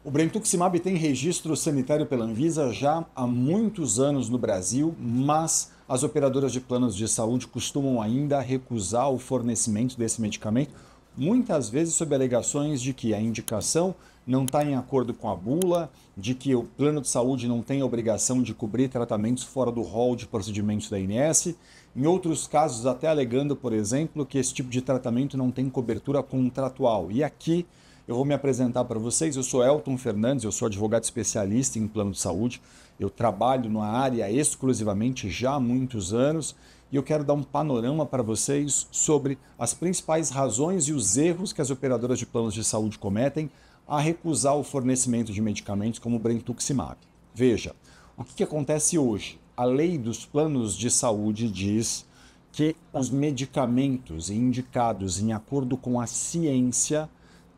O Brentuximab tem registro sanitário pela Anvisa já há muitos anos no Brasil, mas as operadoras de planos de saúde costumam ainda recusar o fornecimento desse medicamento, muitas vezes sob alegações de que a indicação não está em acordo com a bula, de que o plano de saúde não tem a obrigação de cobrir tratamentos fora do rol de procedimentos da ANS, em outros casos até alegando, por exemplo, que esse tipo de tratamento não tem cobertura contratual. E aqui eu vou me apresentar para vocês. Eu sou Elton Fernandes, eu sou advogado especialista em plano de saúde. Eu trabalho na área exclusivamente já há muitos anos e eu quero dar um panorama para vocês sobre as principais razões e os erros que as operadoras de planos de saúde cometem a recusar o fornecimento de medicamentos como o Brentuximab. Veja, o que acontece hoje? A lei dos planos de saúde diz que os medicamentos indicados em acordo com a ciência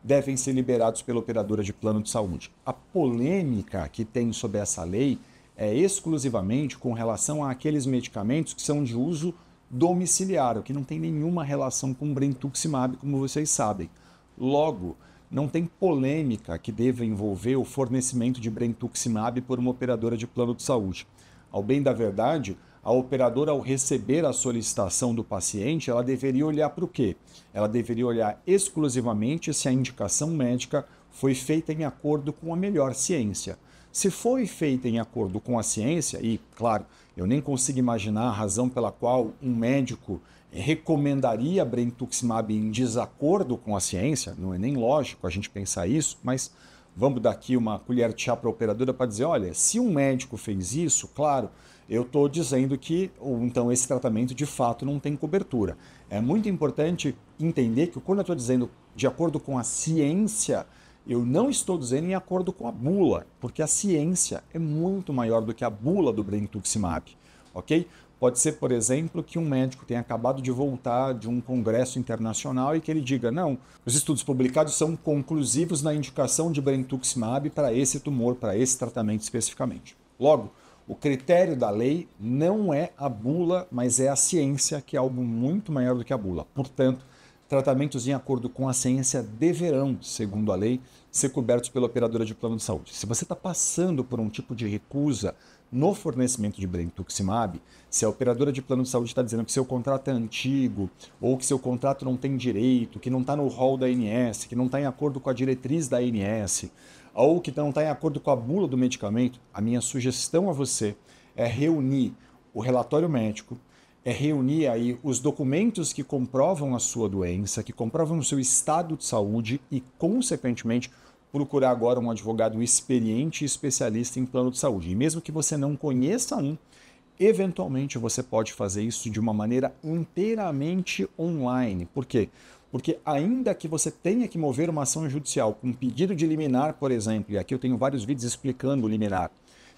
devem ser liberados pela operadora de plano de saúde. A polêmica que tem sobre essa lei é exclusivamente com relação àqueles medicamentos que são de uso domiciliar, o que não tem nenhuma relação com o Brentuximab, como vocês sabem. Logo, não tem polêmica que deva envolver o fornecimento de Brentuximab por uma operadora de plano de saúde. Ao bem da verdade, a operadora, ao receber a solicitação do paciente, ela deveria olhar para o quê? Ela deveria olhar exclusivamente se a indicação médica foi feita em acordo com a melhor ciência. Se foi feita em acordo com a ciência, e, claro, eu nem consigo imaginar a razão pela qual um médico recomendaria Brentuximab em desacordo com a ciência, não é nem lógico a gente pensar isso, mas vamos dar aqui uma colher de chá para a operadora para dizer, olha, se um médico fez isso, claro, eu estou dizendo que então esse tratamento de fato não tem cobertura. É muito importante entender que quando eu estou dizendo de acordo com a ciência, eu não estou dizendo em acordo com a bula, porque a ciência é muito maior do que a bula do Brentuximab, ok? Pode ser, por exemplo, que um médico tenha acabado de voltar de um congresso internacional e que ele diga, não, os estudos publicados são conclusivos na indicação de Brentuximab para esse tumor, para esse tratamento especificamente. Logo, o critério da lei não é a bula, mas é a ciência, que é algo muito maior do que a bula. Portanto, tratamentos em acordo com a ciência deverão, segundo a lei, ser cobertos pela operadora de plano de saúde. Se você está passando por um tipo de recusa no fornecimento de Brentuximab, se a operadora de plano de saúde está dizendo que seu contrato é antigo, ou que seu contrato não tem direito, que não está no rol da ANS, que não está em acordo com a diretriz da ANS, ou que não está em acordo com a bula do medicamento, a minha sugestão a você é reunir o relatório médico, é reunir aí os documentos que comprovam a sua doença, que comprovam o seu estado de saúde e, consequentemente, procurar agora um advogado experiente e especialista em plano de saúde. E mesmo que você não conheça um, eventualmente você pode fazer isso de uma maneira inteiramente online. Por quê? Porque ainda que você tenha que mover uma ação judicial com um pedido de liminar, por exemplo, e aqui eu tenho vários vídeos explicando o liminar,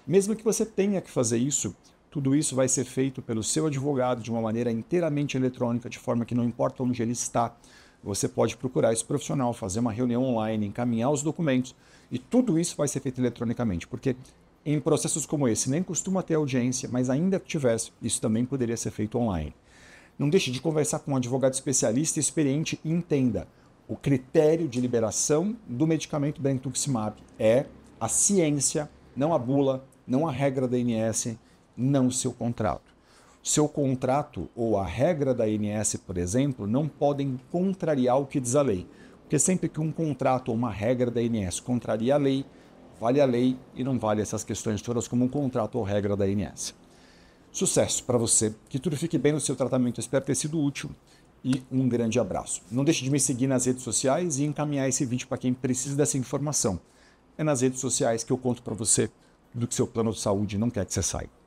mesmo que você tenha que fazer isso, tudo isso vai ser feito pelo seu advogado de uma maneira inteiramente eletrônica, de forma que não importa onde ele está, você pode procurar esse profissional, fazer uma reunião online, encaminhar os documentos, e tudo isso vai ser feito eletronicamente, porque em processos como esse nem costuma ter audiência, mas ainda que tivesse, isso também poderia ser feito online. Não deixe de conversar com um advogado especialista e experiente e entenda, o critério de liberação do medicamento Brentuximab é a ciência, não a bula, não a regra da ANS, não o seu contrato. Seu contrato ou a regra da ANS, por exemplo, não podem contrariar o que diz a lei. Porque sempre que um contrato ou uma regra da ANS contraria a lei e não vale essas questões todas como um contrato ou regra da ANS. Sucesso para você, que tudo fique bem no seu tratamento, espero ter sido útil e um grande abraço. Não deixe de me seguir nas redes sociais e encaminhar esse vídeo para quem precisa dessa informação. É nas redes sociais que eu conto para você do que seu plano de saúde não quer que você saiba.